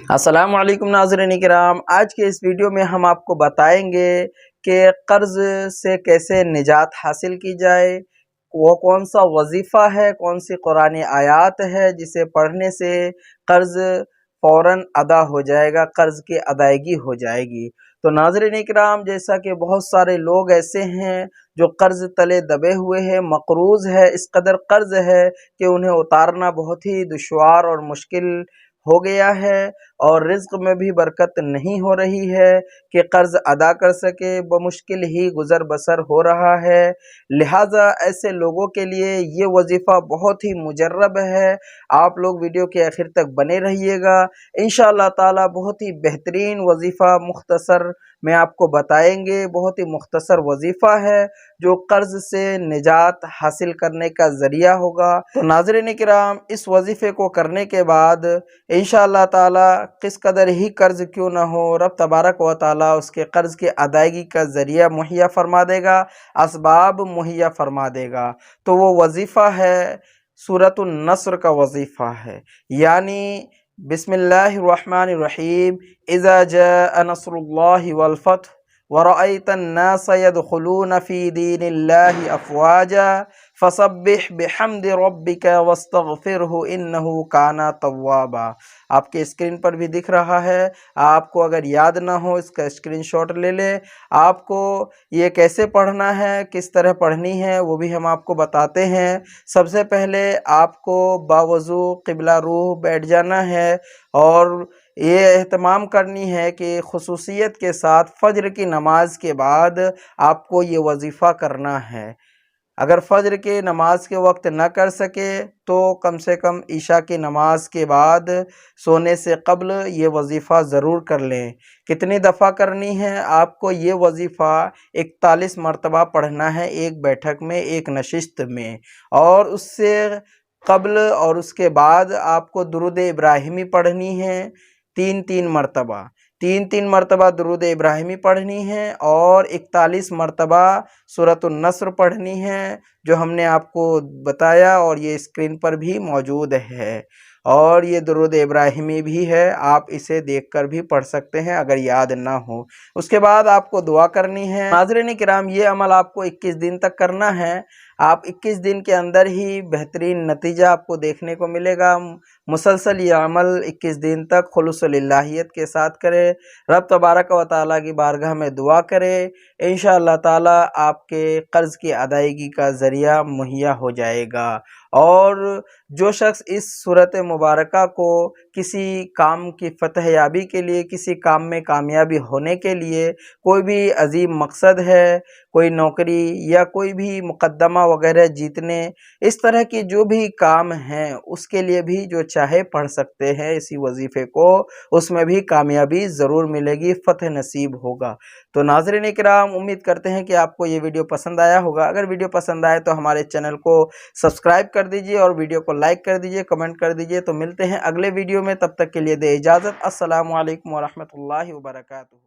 अस्सलाम वालेकुम नाज़रीन किराम। आज के इस वीडियो में हम आपको बताएंगे कि कर्ज़ से कैसे निजात हासिल की जाए, वो कौन सा वजीफ़ा है, कौन सी कुरानी आयत है जिसे पढ़ने से कर्ज़ फ़ौरन अदा हो जाएगा, कर्ज़ की अदायगी हो जाएगी। तो नाज़रीन किराम, जैसा कि बहुत सारे लोग ऐसे हैं जो कर्ज़ तले दबे हुए हैं, मक़रूज़ है, इस कदर कर्ज़ है कि उन्हें उतारना बहुत ही दुश्वार और मुश्किल हो गया है और रिज़्क़ में भी बरकत नहीं हो रही है कि कर्ज़ अदा कर सके, बमुश्किल ही गुज़र बसर हो रहा है। लिहाज़ा ऐसे लोगों के लिए ये वजीफ़ा बहुत ही मुजर्रब है। आप लोग वीडियो के आखिर तक बने रहिएगा। इंशाअल्लाह ताला बहुत ही बेहतरीन वजीफ़ा मुख्तसर में आपको बताएंगे। बहुत ही मुख्तसर वजीफ़ा है जो कर्ज़ से निजात हासिल करने का ज़रिया होगा। तो नाज़रीन किराम, इस वजीफ़े को करने के बाद इंशाअल्लाह ताला किस कदर ही कर्ज़ क्यों न हो, रब तबारक व तआला उसके कर्ज़ की अदायगी का ज़रिया मुहैया फ़रमा देगा, असबाब मुहैया फ़रमा देगा। तो वो वजीफ़ा है सूरतुन नस्र का वजीफ़ा है, यानी बिस्मिल्लाहिर्रहमानिर्रहीम, इज़ा जाअ नस्रुल्लाहि वल फ़त्ह व रअयतन नास यदखुलून फ़ी दीनिल्लाहि अफ़वाजा फसब्बिह बिहम्दि रब्बिका वस्तगफिरहु इन्नहु काना तव्वाबा। आपके स्क्रीन पर भी दिख रहा है। आपको अगर याद ना हो, इसका स्क्रीनशॉट ले लें। आपको ये कैसे पढ़ना है, किस तरह पढ़नी है, वो भी हम आपको बताते हैं। सबसे पहले आपको बावज़ू क़िबला रूह बैठ जाना है और ये एहतमाम करनी है कि खुसूसियत के साथ फ़ज्र की नमाज के बाद आपको ये वजीफ़ा करना है। अगर फ़ज्र के नमाज के वक्त न कर सके तो कम से कम ईशा की नमाज के बाद सोने से क़ब्ल ये वजीफ़ा ज़रूर कर लें। कितनी दफ़ा करनी है? आपको ये वजीफ़ा 41 मरतबा पढ़ना है, एक बैठक में, एक नशिस्त में। और उससे क़ब्ल और उसके बाद आपको दुरूद इब्राहिमी पढ़नी है 3-3 मरतबा। 3-3 मरतबा दुरूद इब्राहिमी पढ़नी है और 41 मरतबा सूरतुन नस्र पढ़नी है, जो हमने आपको बताया और ये स्क्रीन पर भी मौजूद है। और ये दुरूद इब्राहिमी भी है, आप इसे देखकर भी पढ़ सकते हैं अगर याद ना हो। उसके बाद आपको दुआ करनी है। नाज़रीन किराम, ये अमल आपको 21 दिन तक करना है। आप 21 दिन के अंदर ही बेहतरीन नतीजा आपको देखने को मिलेगा। मुसलसल ये अमल 21 दिन तक खुलूस लिल्लाहियत के साथ करें, रब तबारक व तआला की बारगाह में दुआ करें। इंशाअल्लाह ताला आपके कर्ज़ की अदायगी का ज़रिया मुहैया हो जाएगा। और जो शख्स इस सूरत मुबारका को किसी काम की फ़तह याबी के लिए, किसी काम में कामयाबी होने के लिए, कोई भी अज़ीम मकसद है, कोई नौकरी या कोई भी मुक़द्दमा वग़ैरह जीतने, इस तरह की जो भी काम हैं, उसके लिए भी जो चाहे पढ़ सकते हैं इसी वजीफ़े को, उसमें भी कामयाबी ज़रूर मिलेगी, फ़तह नसीब होगा। तो नाज़रीन किराम, उम्मीद करते हैं कि आपको ये वीडियो पसंद आया होगा। अगर वीडियो पसंद आए तो हमारे चैनल को सब्सक्राइब कर दीजिए और वीडियो को लाइक कर दीजिए, कमेंट कर दीजिए। तो मिलते हैं अगले वीडियो में, तब तक के लिए दे इजाज़त। अस्सलामु अलैकुम व रहमतुल्लाहि व बरकातुहू।